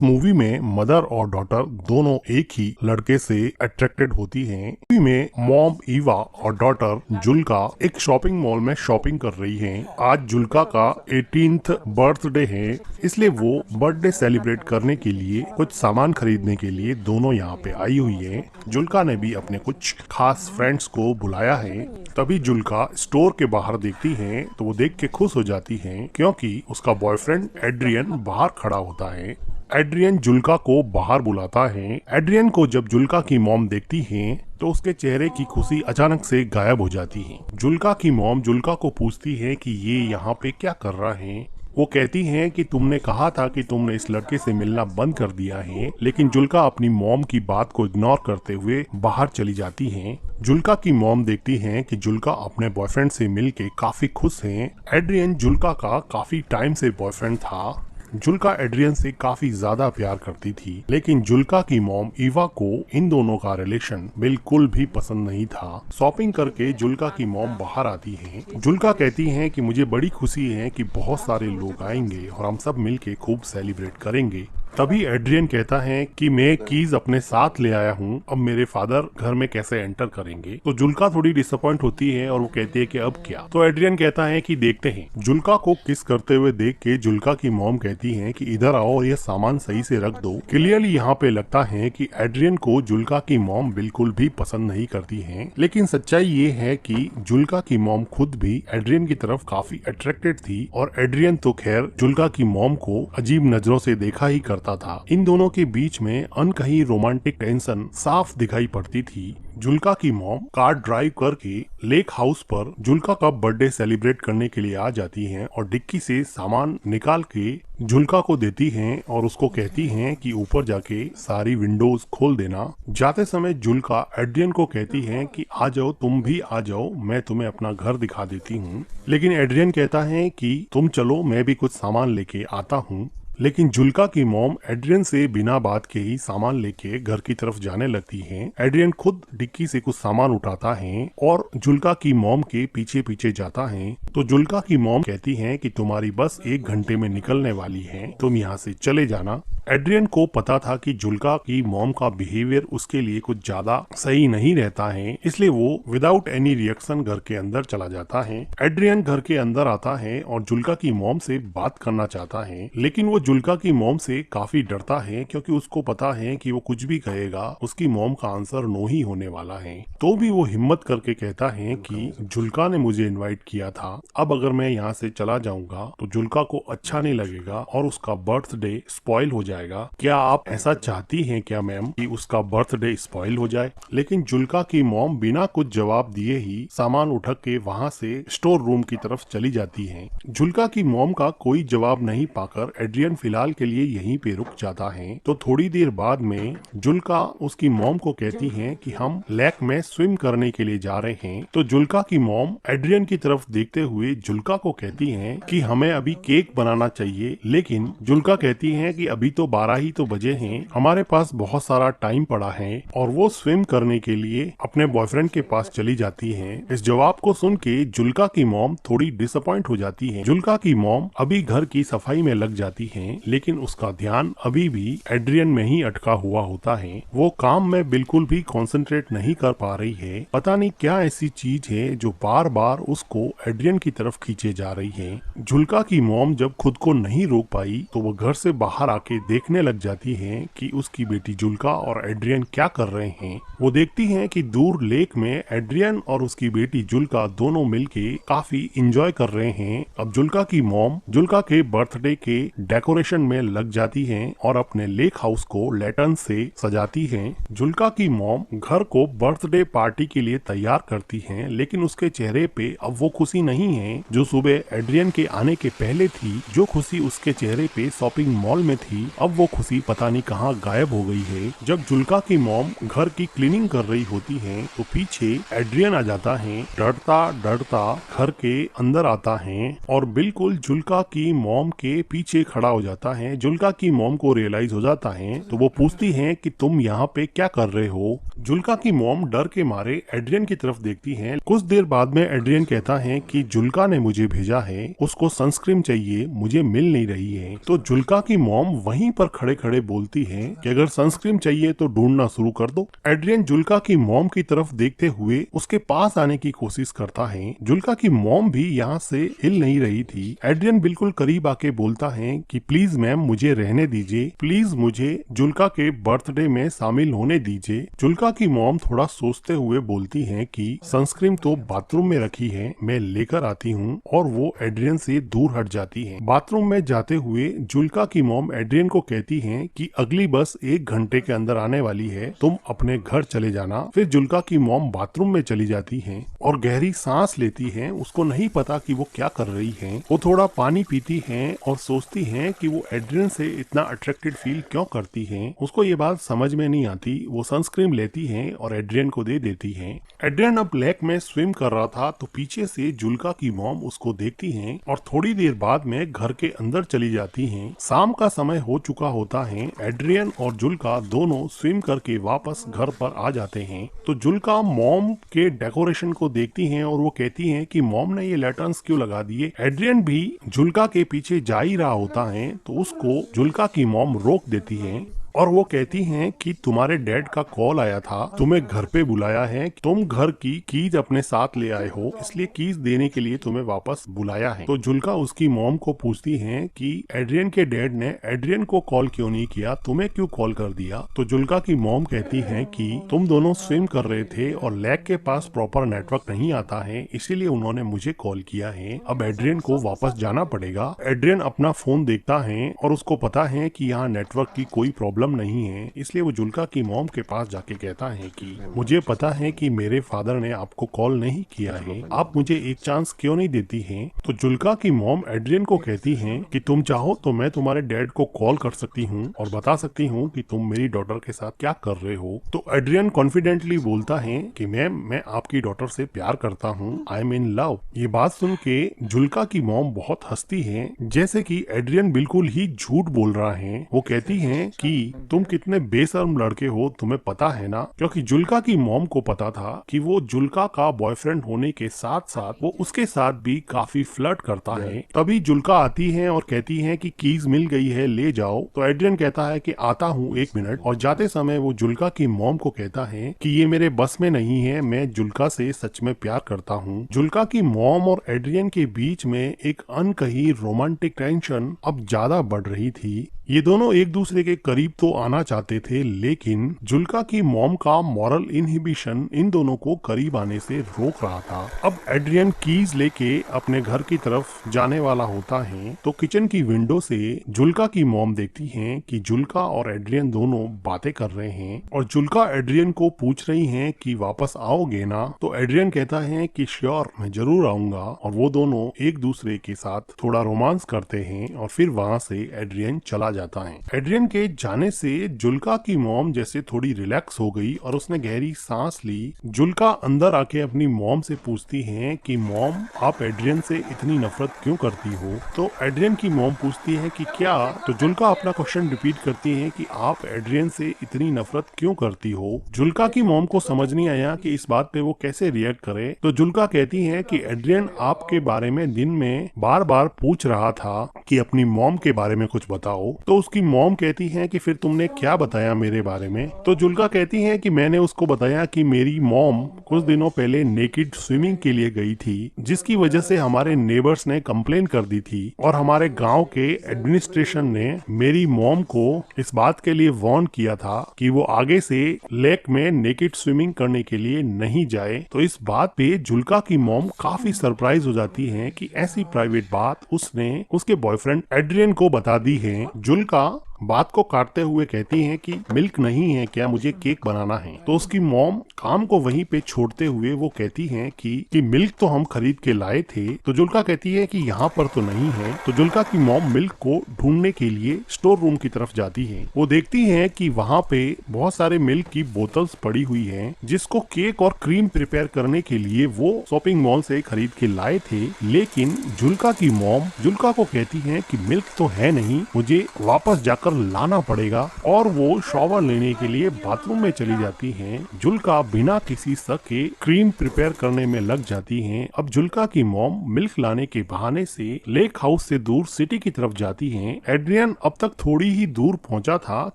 Movie में mother और daughter दोनों एक ही लड़के से अट्रैक्टेड होती हैं। मूवी में मॉम ईवा और डॉटर जुल्का एक शॉपिंग मॉल में शॉपिंग कर रही हैं। आज जुल्का का 18th बर्थडे है, इसलिए वो बर्थडे सेलिब्रेट करने के लिए कुछ सामान खरीदने के लिए दोनों यहाँ पे आई हुई हैं। जुल्का ने भी अपने कुछ खास फ्रेंड्स को बुलाया है। तभी जुल्का स्टोर के बाहर देखती है तो वो देख के खुश हो जाती है क्योंकि उसका बॉयफ्रेंड एड्रियन बाहर खड़ा होता है। एड्रियन जुल्का को बाहर बुलाता है। एड्रियन को जब जुल्का की मॉम देखती है तो उसके चेहरे की खुशी अचानक से गायब हो जाती है। जुल्का की मॉम जुल्का को पूछती है कि ये यहाँ पे क्या कर रहा है। वो कहती हैं कि तुमने कहा था कि तुमने इस लड़के से मिलना बंद कर दिया है, लेकिन जुल्का अपनी मॉम की बात को इग्नोर करते हुए बाहर चली जाती हैं। जुल्का की मॉम देखती हैं कि जुल्का अपने बॉयफ्रेंड से मिलके काफी खुश हैं। एड्रियन जुल्का का काफी टाइम से बॉयफ्रेंड था। जुल्का एड्रियन से काफी ज्यादा प्यार करती थी, लेकिन जुल्का की मॉम ईवा को इन दोनों का रिलेशन बिल्कुल भी पसंद नहीं था। शॉपिंग करके जुल्का की मॉम बाहर आती हैं। जुल्का कहती हैं कि मुझे बड़ी खुशी है कि बहुत सारे लोग आएंगे और हम सब मिलके खूब सेलिब्रेट करेंगे। तभी एड्रियन कहता है कि मैं कीज अपने साथ ले आया हूँ, अब मेरे फादर घर में कैसे एंटर करेंगे। तो जुल्का थोड़ी डिसअपॉइंट होती है और वो कहती है कि अब क्या। तो एड्रियन कहता है कि देखते हैं। जुल्का को किस करते हुए देख के जुल्का की मॉम कहती है कि इधर आओ और ये सामान सही से रख दो। क्लियरली यहाँ पे लगता है कि एड्रियन को जुल्का की मॉम बिल्कुल भी पसंद नहीं करती है, लेकिन सच्चाई ये है कि जुल्का की मॉम खुद भी एड्रियन की तरफ काफी अट्रैक्टेड थी और एड्रियन तो खैर जुल्का की मॉम को अजीब नजरों से देखा ही करता था। इन दोनों के बीच में अनकही रोमांटिक टेंशन साफ दिखाई पड़ती थी। जुल्का की मॉम कार ड्राइव करके लेक हाउस पर जुल्का का बर्थडे सेलिब्रेट करने के लिए आ जाती हैं और डिक्की से सामान निकाल के जुल्का को देती हैं और उसको कहती हैं कि ऊपर जाके सारी विंडोज खोल देना। जाते समय जुल्का एड्रियन को कहती है कि आ जाओ, तुम भी आ जाओ, मैं तुम्हें अपना घर दिखा देती हूँ। लेकिन एड्रियन कहता है कि तुम चलो, मैं भी कुछ सामान लेके आता हूँ। लेकिन जुल्का की मॉम एड्रियन से बिना बात के ही सामान लेके घर की तरफ जाने लगती हैं। एड्रियन खुद डिक्की से कुछ सामान उठाता है और जुल्का की मॉम के पीछे पीछे जाता है। तो जुल्का की मॉम कहती है कि तुम्हारी बस 1 घंटे में निकलने वाली है, तुम यहाँ से चले जाना। एड्रियन को पता था कि जुल्का की मॉम का बिहेवियर उसके लिए कुछ ज्यादा सही नहीं रहता है, इसलिए वो विदाउट एनी रिएक्शन घर के अंदर चला जाता है। एड्रियन घर के अंदर आता है और जुल्का की मॉम से बात करना चाहता है, लेकिन वो जुल्का की मॉम से काफी डरता है क्योंकि उसको पता है कि वो कुछ भी कहेगा उसकी मॉम का आंसर नो ही होने वाला है। तो भी वो हिम्मत करके कहता है कि जुल्का ने मुझे इनवाइट किया था, अब अगर मैं यहाँ से चला जाऊंगा तो जुल्का को अच्छा नहीं लगेगा और उसका बर्थडे स्पॉइल हो जाएगा। क्या आप ऐसा चाहती हैं क्या मैम कि उसका बर्थडे स्पॉइल हो जाए? लेकिन जुल्का की मॉम बिना कुछ जवाब दिए ही सामान उठा के वहाँ से स्टोर रूम की तरफ चली जाती है। जुल्का की मॉम का कोई जवाब नहीं पाकर एड्रियन फिलहाल के लिए यहीं पे रुक जाता है। तो थोड़ी देर बाद में जुल्का उसकी मॉम को कहती है कि हम लेक में स्विम करने के लिए जा रहे हैं। तो जुल्का की मॉम एड्रियन की तरफ देखते हुए जुल्का को कहती है कि हमें अभी केक बनाना चाहिए, लेकिन जुल्का कहती है कि अभी तो 12 ही तो बजे हैं, हमारे पास बहुत सारा टाइम पड़ा है और वो स्विम करने के लिए अपने बॉयफ्रेंड के पास चली जाती है। इस जवाब को सुन के जुल्का की मॉम थोड़ी डिसअपॉइंट हो जाती है। जुल्का की मॉम अभी घर की सफाई में लग जाती है, लेकिन उसका ध्यान अभी भी एड्रियन में ही अटका हुआ होता है। वो काम में बिल्कुल भी कंसंट्रेट नहीं कर पा रही है। पता नहीं क्या ऐसी चीज है जो बार बार उसको एड्रियन की तरफ खींचे जा रही है। जुल्का की मॉम जब खुद को नहीं रोक पाई तो वो घर से बाहर आके देखने लग जाती है कि उसकी बेटी जुल्का और एड्रियन क्या कर रहे हैं। वो देखती है कि दूर लेक में एड्रियन और उसकी बेटी जुल्का दोनों मिलके काफी इंजॉय कर रहे हैं। अब जुल्का की मॉम जुल्का के बर्थडे के डेकोरेशन में लग जाती हैं और अपने लेक हाउस को लैटर्न से सजाती हैं। जुल्का की मॉम घर को बर्थडे पार्टी के लिए तैयार करती हैं, लेकिन उसके चेहरे पे अब वो खुशी नहीं है जो सुबह एड्रियन के आने के पहले थी। जो खुशी उसके चेहरे पे शॉपिंग मॉल में थी, अब वो खुशी पता नहीं कहाँ गायब हो गई है। जब जुल्का की मॉम घर की क्लीनिंग कर रही होती है तो पीछे एड्रियन आ जाता है। डरता डरता घर के अंदर आता है और बिल्कुल जुल्का की मॉम के पीछे खड़ा हो जाता है। जुल्का की मॉम को रियलाइज हो जाता है तो वो पूछती है कि तुम यहाँ पे क्या कर रहे हो। जुल्का की मॉम डर के मारे एड्रियन की तरफ देखती हैं। कुछ देर बाद में एड्रियन कहता है कि जुल्का ने मुझे भेजा है, उसको सनस्क्रीन चाहिए, मुझे मिल नहीं रही है। तो जुल्का की मॉम वहीं पर खड़े खड़े बोलती है कि अगर सनस्क्रीन चाहिए तो ढूंढना शुरू कर दो। एड्रियन जुल्का की मॉम की तरफ देखते हुए उसके पास आने की कोशिश करता है। जुल्का की मॉम भी यहाँ से हिल नहीं रही थी। एड्रियन बिल्कुल करीब आके बोलता है कि प्लीज मैम मुझे रहने दीजिए, प्लीज मुझे जुल्का के बर्थडे में शामिल होने दीजिए। जुल्का की मॉम थोड़ा सोचते हुए बोलती हैं कि सनस्क्रीन तो बाथरूम में रखी है, मैं लेकर आती हूँ, और वो एड्रियन से दूर हट जाती है। बाथरूम में जाते हुए जुल्का की मॉम एड्रियन को कहती हैं कि अगली बस 1 घंटे के अंदर आने वाली है, तुम अपने घर चले जाना। फिर जुल्का की मॉम बाथरूम में चली जाती है और गहरी सांस लेती है। उसको नहीं पता कि वो क्या कर रही है। वो थोड़ा पानी पीती है और सोचती है कि वो एड्रियन से इतना अट्रैक्टेड फील क्यों करती है। उसको ये बात समझ में नहीं आती। वो सनस्क्रीन लेती है और एड्रियन को दे देती है। एड्रियन अब लेक में स्विम कर रहा था तो पीछे से जुल्का की मॉम उसको देखती है और थोड़ी देर बाद में घर के अंदर चली जाती है। शाम का समय हो चुका होता है। एड्रियन और जुल्का दोनों स्विम करके वापस घर पर आ जाते हैं। तो जुल्का मॉम के डेकोरेशन को देखती है और वो कहती है कि मॉम ने ये लैटर्न्स क्यों लगा दिए। एड्रियन भी जुल्का के पीछे जा ही रहा होता है तो उसको जुल्का की मॉम रोक देती है और वो कहती हैं कि तुम्हारे डैड का कॉल आया था, तुम्हें घर पे बुलाया है, तुम घर की कीज अपने साथ ले आए हो, इसलिए कीज देने के लिए तुम्हें वापस बुलाया है। तो जुल्का उसकी मॉम को पूछती हैं कि एड्रियन के डैड ने एड्रियन को कॉल क्यों नहीं किया, तुम्हें क्यों कॉल कर दिया। तो जुल्का की मॉम कहती है कि तुम दोनों स्विम कर रहे थे और लेक के पास प्रॉपर नेटवर्क नहीं आता है, इसीलिए उन्होंने मुझे कॉल किया है। अब एड्रियन को वापस जाना पड़ेगा। एड्रियन अपना फोन देखता है और उसको पता है कि यहाँ नेटवर्क की कोई प्रॉब्लम नहीं है, इसलिए वो जुल्का की मॉम के पास जाके कहता है कि मुझे पता है कि मेरे फादर ने आपको कॉल नहीं किया है, आप मुझे एक चांस क्यों नहीं देती हैं। तो जुल्का की मॉम एड्रियन को कहती हैं कि तुम चाहो तो मैं तुम्हारे डैड को कॉल कर सकती हूँ और बता सकती हूँ कि तुम मेरी डॉटर के साथ क्या कर रहे हो। तो एड्रियन कॉन्फिडेंटली बोलता है कि मैम मैं आपकी डॉटर से प्यार करता हूँ, आई एम इन लव। ये बात सुन के जुल्का की मॉम बहुत हंसती है, जैसे कि एड्रियन बिल्कुल ही झूठ बोल रहा है। वो कहती है कि तुम कितने बेशर्म लड़के हो, तुम्हें पता है ना। क्योंकि जुल्का की मॉम को पता था कि वो जुल्का का बॉयफ्रेंड होने के साथ साथ वो उसके साथ भी काफी फ्लर्ट करता है। तभी जुल्का आती है और कहती है कि कीज मिल गई है, ले जाओ। तो एड्रियन कहता है कि आता हूँ 1 मिनट, और जाते समय वो जुल्का की मॉम को कहता है कि ये मेरे बस में नहीं है, मैं जुल्का से सच में प्यार करता हूँ। जुल्का की मॉम और एड्रियन के बीच में एक अनकही रोमांटिक टेंशन अब ज्यादा बढ़ रही थी। ये दोनों एक दूसरे के करीब तो आना चाहते थे, लेकिन जुल्का की मॉम का मॉरल इनहिबिशन इन दोनों को करीब आने से रोक रहा था। अब एड्रियन कीज लेके अपने घर की तरफ जाने वाला होता है तो किचन की विंडो से जुल्का की मॉम देखती हैं कि जुल्का और एड्रियन दोनों बातें कर रहे हैं और जुल्का एड्रियन को पूछ रही हैं कि वापस आओगे ना। तो एड्रियन कहता है कि श्योर, मैं जरूर आऊंगा, और वो दोनों एक दूसरे के साथ थोड़ा रोमांस करते हैं और फिर वहाँ से एड्रियन चला जाता है। एड्रियन के जाने से जुल्का की मॉम जैसे थोड़ी रिलैक्स हो गई और उसने गहरी सांस ली। जुल्का अंदर आके अपनी मॉम से पूछती है कि मॉम, आप एड्रियन से इतनी नफरत क्यों करती हो। तो एड्रियन की मॉम पूछती है कि क्या। तो जुल्का अपना क्वेश्चन रिपीट करती है कि आप एड्रियन से इतनी नफरत क्यों करती हो। जुल्का की मॉम को समझ नहीं आया कि इस बात पे वो कैसे रिएक्ट करे। तो जुल्का कहती है कि एड्रियन आपके बारे में दिन में बार बार पूछ रहा था कि अपनी मॉम के बारे में कुछ बताओ। तो उसकी मॉम कहती है कि फिर तुमने क्या बताया मेरे बारे में। तो जुल्का कहती है कि मैंने उसको बताया कि मेरी मॉम कुछ दिनों पहले नेकेड स्विमिंग के लिए गई थी, जिसकी वजह से हमारे नेबर्स ने कंप्लेन कर दी थी और हमारे गांव के एडमिनिस्ट्रेशन ने मेरी मॉम को इस बात के लिए वार्न किया था कि वो आगे से लेक में नेकेड स्विमिंग करने के लिए नहीं जाए। तो इस बात पे जुल्का की मॉम काफी सरप्राइज हो जाती है कि ऐसी प्राइवेट बात उसने उसके बॉयफ्रेंड एड्रियन को बता दी है। जुल्का बात को काटते हुए कहती हैं कि मिल्क नहीं है क्या, मुझे केक बनाना है। तो उसकी मॉम काम को वहीं पे छोड़ते हुए वो कहती हैं कि मिल्क तो हम खरीद के लाए थे। तो जुल्का कहती है कि यहाँ पर तो नहीं है। तो जुल्का की मॉम मिल्क को ढूंढने के लिए स्टोर रूम की तरफ जाती है। वो देखती है कि वहाँ पे बहुत सारे मिल्क की बोतल्स पड़ी हुई हैं, जिसको केक और क्रीम प्रिपेयर करने के लिए वो शॉपिंग मॉल से खरीद के लाए थे। लेकिन जुल्का की मॉम जुल्का को कहती है कि मिल्क तो है नहीं, मुझे वापस जाकर शॉवर लाना पड़ेगा और वो शॉवर लेने के लिए बाथरूम में चली जाती हैं। जुल्का बिना किसी शक के क्रीम प्रिपेयर करने में लग जाती हैं। अब जुल्का की मॉम मिल्क लाने के बहाने से लेक हाउस से दूर सिटी की तरफ जाती हैं। एड्रियन अब तक थोड़ी ही दूर पहुंचा था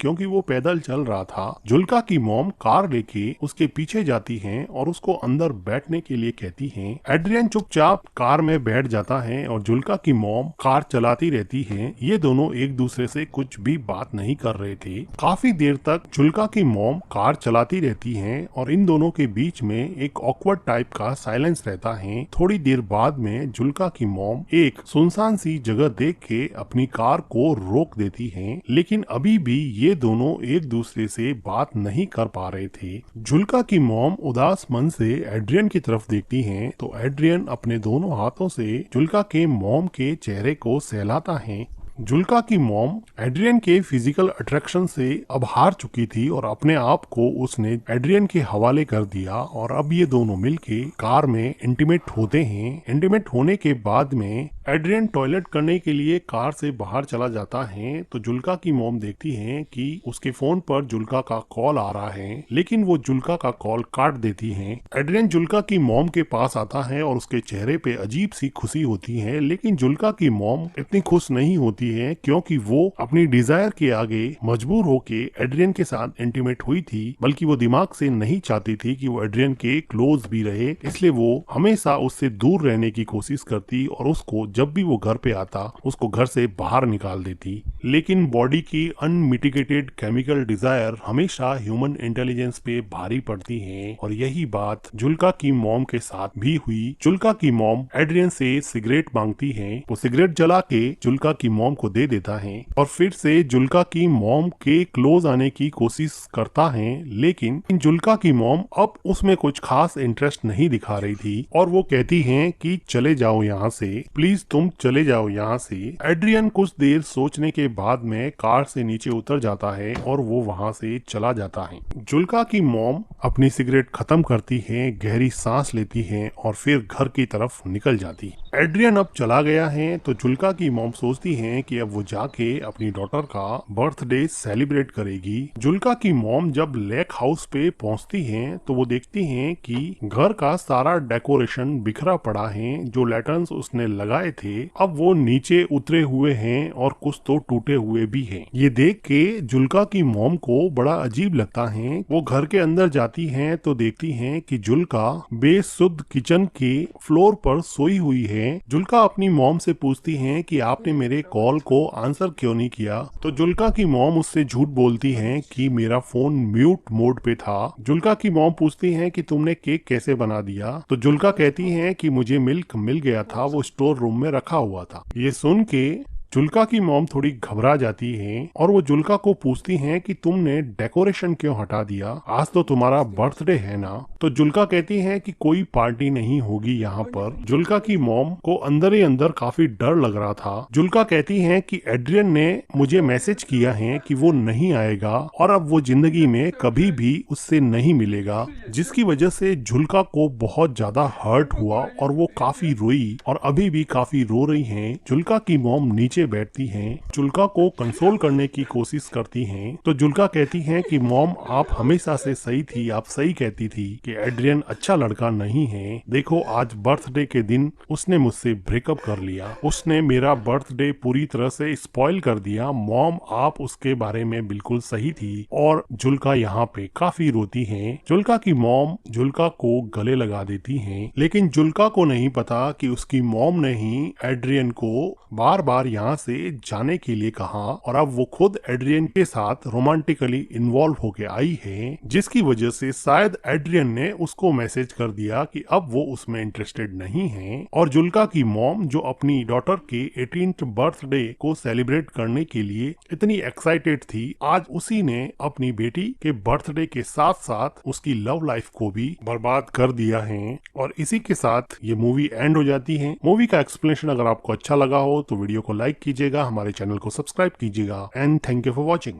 क्योंकि वो पैदल चल रहा था। जुल्का की मॉम कार लेके उसके पीछे जाती हैं और उसको अंदर बैठने के लिए कहती हैं। एड्रियन चुपचाप कार में बैठ जाता है और जुल्का की मॉम कार चलाती रहती है। ये दोनों एक दूसरे से कुछ भी बात नहीं कर रहे थे। काफी देर तक जुल्का की मॉम कार चलाती रहती हैं और इन दोनों के बीच में एक ऑकवर्ड टाइप का साइलेंस रहता है। थोड़ी देर बाद में जुल्का की मॉम एक सुनसान सी जगह देख के अपनी कार को रोक देती हैं, लेकिन अभी भी ये दोनों एक दूसरे से बात नहीं कर पा रहे थे। जुल्का की मॉम उदास मन से एड्रियन की तरफ देखती हैं तो एड्रियन अपने दोनों हाथों से जुल्का के मॉम के चेहरे को सहलाता है। जुल्का की मॉम एड्रियन के फिजिकल अट्रैक्शन से अब हार चुकी थी और अपने आप को उसने एड्रियन के हवाले कर दिया और अब ये दोनों मिलके कार में इंटीमेट होते हैं। इंटीमेट होने के बाद में एड्रियन टॉयलेट करने के लिए कार से बाहर चला जाता है तो जुल्का की मॉम देखती है कि उसके फोन पर जुल्का का कॉल आ रहा है, लेकिन वो जुल्का का कॉल काट देती है। एड्रियन जुल्का की मॉम के पास आता है और उसके चेहरे पे अजीब सी खुशी होती है, लेकिन जुल्का की मॉम इतनी खुश नहीं होती है क्योंकि वो अपनी डिजायर के आगे मजबूर होके एड्रियन के साथ इंटीमेट हुई थी, बल्कि वो दिमाग से नहीं चाहती थी कि वो एड्रियन के क्लोज भी रहे, इसलिए वो हमेशा उससे दूर रहने की कोशिश करती और उसको जब भी वो घर पे आता उसको घर से बाहर निकाल देती। लेकिन बॉडी की अनमिटिगेटेड केमिकल डिजायर हमेशा ह्यूमन इंटेलिजेंस पे भारी पड़ती है और यही बात जुल्का की मॉम के साथ भी हुई। जुल्का की मॉम एड्रियन से सिगरेट मांगती है, वो सिगरेट जला के जुल्का की मॉम को दे देता है और फिर से जुल्का की मॉम के क्लोज आने की कोशिश करता है, लेकिन जुल्का की मॉम अब उसमें कुछ खास इंटरेस्ट नहीं दिखा रही थी और वो कहती हैं कि चले जाओ यहाँ से, प्लीज तुम चले जाओ यहाँ से। एड्रियन कुछ देर सोचने के बाद में कार से नीचे उतर जाता है और वो वहाँ से चला जाता है। जुल्का की मॉम अपनी सिगरेट खत्म करती है, गहरी सांस लेती है और फिर घर की तरफ निकल जाती। एड्रियन अब चला गया है तो जुल्का की मॉम सोचती है कि अब वो जाके अपनी डॉटर का बर्थडे सेलिब्रेट करेगी। जुल्का की मॉम जब लेक हाउस पे पहुंचती हैं तो वो देखती हैं कि घर का सारा डेकोरेशन बिखरा पड़ा है। जो लैटर्न्स उसने लगाए थे अब वो नीचे उतरे हुए हैं और कुछ तो टूटे हुए भी हैं। ये देख के जुल्का की मॉम को बड़ा अजीब लगता है। वो घर के अंदर जाती हैं तो देखती हैं कि जुल्का बेसुध किचन के फ्लोर पर सोई हुई है। जुल्का अपनी मॉम से पूछती हैं कि आपने मेरे कॉल को आंसर क्यों नहीं किया, तो जुल्का की मॉम उससे झूठ बोलती हैं कि मेरा फोन म्यूट मोड पे था। जुल्का की मॉम पूछती हैं कि तुमने केक कैसे बना दिया, तो जुल्का कहती हैं कि मुझे मिल्क मिल गया था, वो स्टोर रूम में रखा हुआ था। ये सुन के जुल्का की मॉम थोड़ी घबरा जाती है और वो जुल्का को पूछती हैं कि तुमने डेकोरेशन क्यों हटा दिया, आज तो तुम्हारा बर्थडे है ना। तो जुल्का कहती है कि कोई पार्टी नहीं होगी यहाँ पर। जुल्का की मॉम को अंदर ही अंदर काफी डर लग रहा था। जुल्का कहती है कि एड्रियन ने मुझे मैसेज किया है कि वो नहीं आएगा और अब वो जिंदगी में कभी भी उससे नहीं मिलेगा, जिसकी वजह से जुल्का को बहुत ज्यादा हर्ट हुआ और वो काफी रोई और अभी भी काफी रो रही है। जुल्का की मॉम नीचे बैठती हैं, जुल्का को कंसोल करने की कोशिश करती हैं, तो जुल्का कहती हैं कि मॉम आप हमेशा से सही थी, आप सही कहती थी कि एड्रियन अच्छा लड़का नहीं है। देखो आज बर्थडे के दिन उसने मुझसे ब्रेकअप कर लिया, उसने मेरा बर्थडे पूरी तरह से स्पॉइल कर दिया। मॉम आप उसके बारे में बिल्कुल सही थी। और जुल्का यहाँ पे काफी रोती है। जुल्का की मॉम जुल्का को गले लगा देती है, लेकिन जुल्का को नहीं पता कि उसकी मॉम ने ही एड्रियन को बार बार यहाँ से जाने के लिए कहा और अब वो खुद एड्रियन के साथ रोमांटिकली इन्वॉल्व होके आई है, जिसकी वजह से शायद एड्रियन ने उसको मैसेज कर दिया कि अब वो उसमें इंटरेस्टेड नहीं है। और जुल्का की मॉम जो अपनी डॉटर के 18th बर्थडे को सेलिब्रेट करने के लिए इतनी एक्साइटेड थी, आज उसी ने अपनी बेटी के बर्थडे के साथ साथ उसकी लव लाइफ को भी बर्बाद कर दिया है। और इसी के साथ ये मूवी एंड हो जाती है। मूवी का एक्सप्लेनेशन अगर आपको अच्छा लगा हो तो वीडियो को लाइक कीजिएगा, हमारे चैनल को सब्सक्राइब कीजिएगा and thank you for watching.